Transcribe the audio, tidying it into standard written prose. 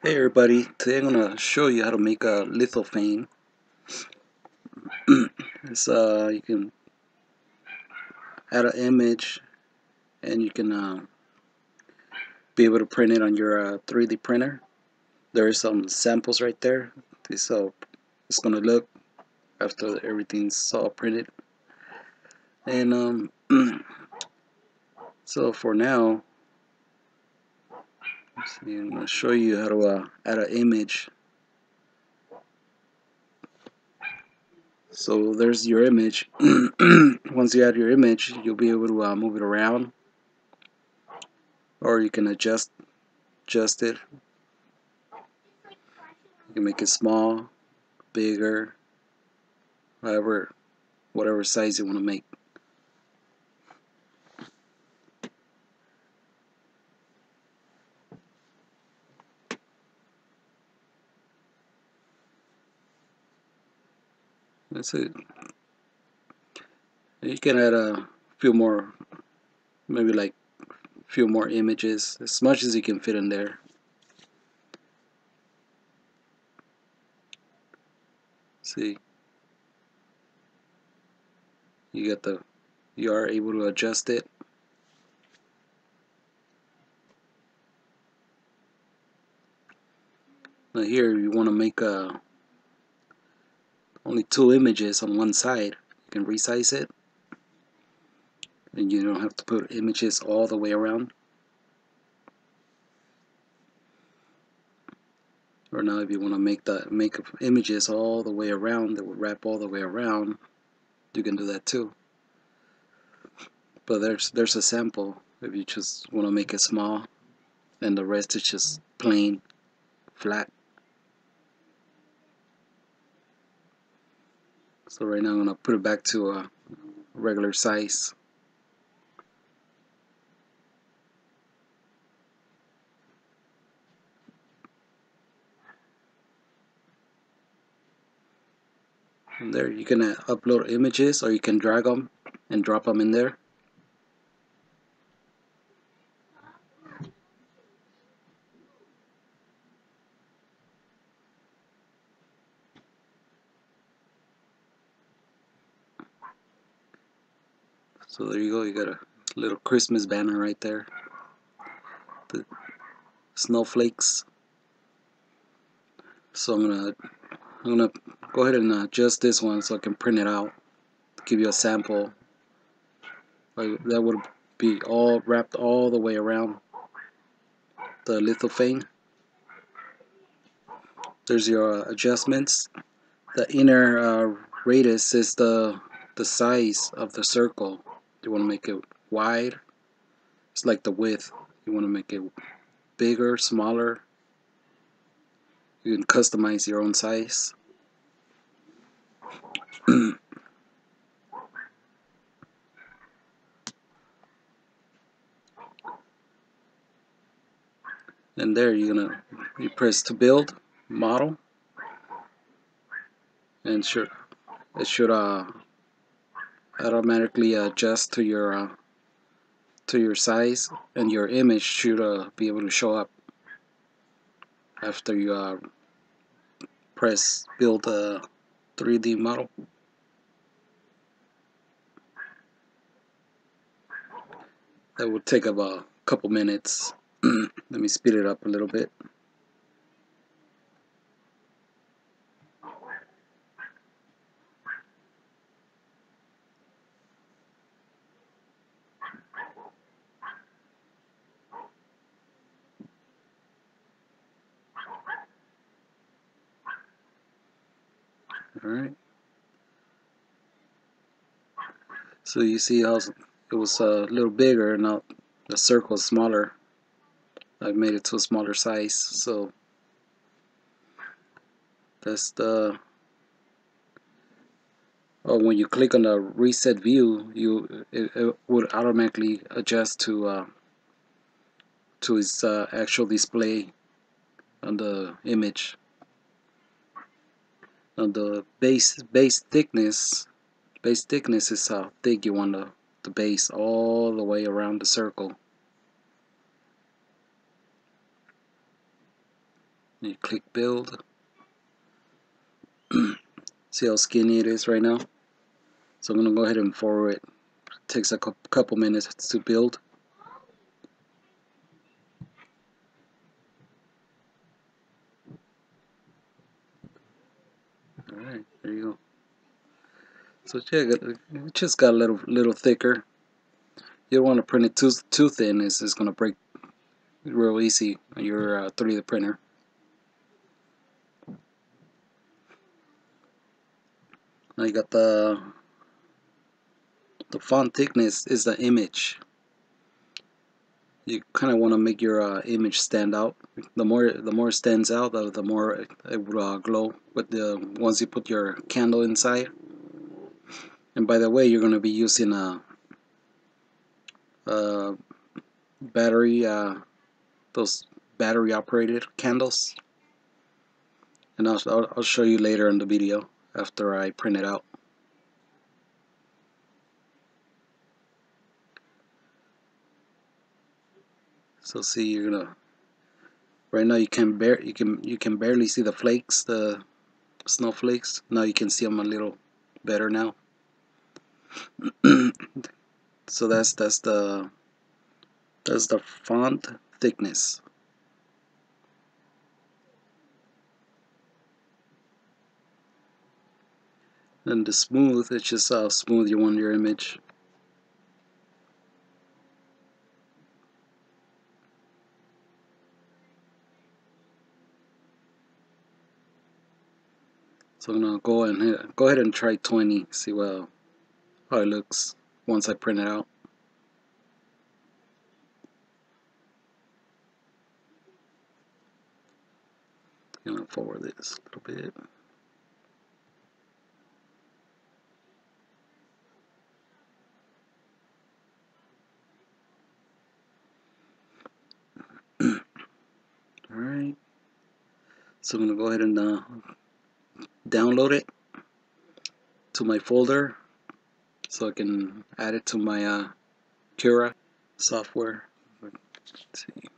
Hey everybody, today I'm going to show you how to make a lithophane. You can add an image and you can be able to print it on your 3D printer. There are some samples right there. This it's going to look after everything's all printed. And so for now, I'm going to show you how to add an image. So there's your image. Once you add your image, you'll be able to move it around, or you can adjust it. You can make it small, bigger, whatever size you want to make. That's it. You can add a few more, maybe like a few more images, as much as you can fit in there. See, you are able to adjust it. Now here you want to make only 2 images on one side. You can resize it, and you don't have to put images all the way around. Or now if you want to make images all the way around, that will wrap all the way around, you can do that too. But there's a sample if you just want to make it small, and the rest is just plain flat. So right now I'm gonna put it back to a regular size. And there you can upload images, or you can drag them and drop them in there. So there you go, you got a little Christmas banner right there. The snowflakes. So I'm gonna go ahead and adjust this one so I can print it out, give you a sample. That would be all wrapped all the way around the lithophane. There's your adjustments. The inner radius is the size of the circle. You want to make it wide. It's like the width. You want to make it bigger, smaller. You can customize your own size. And there you press to build model, and it should automatically adjust to your size, and your image should be able to show up after you press build a 3D model. That would take about a couple minutes. Let me speed it up a little bit. Alright. So you see how it was a little bigger, now the circle is smaller. I've made it to a smaller size, so that's the when you click on the reset view, it would automatically adjust to its actual display on the image. Now the base thickness is how thick you want the base all the way around the circle. You click build. See how skinny it is right now? So I'm going to go ahead and forward it. It takes a couple minutes to build. Alright, there you go. So yeah, it just got a little thicker. You don't want to print it too thin. It's just going to break real easy on your 3D printer. Now you got the font thickness is the image. You kind of want to make your image stand out. The more it stands out, the more it will glow. But once you put your candle inside, and by the way, you're going to be using a battery, those battery operated candles, and I'll show you later in the video after I print it out. So see, you're gonna right now you can barely see the flakes, the snowflakes. Now you can see them a little better now. So that's the font thickness. And the smooth, it's just how smooth you want your image. So I'm gonna go ahead and try 20, see how it looks once I print it out. I'm gonna forward this a little bit. Alright, so I'm gonna go ahead and download it to my folder so I can add it to my Cura software. Let's see.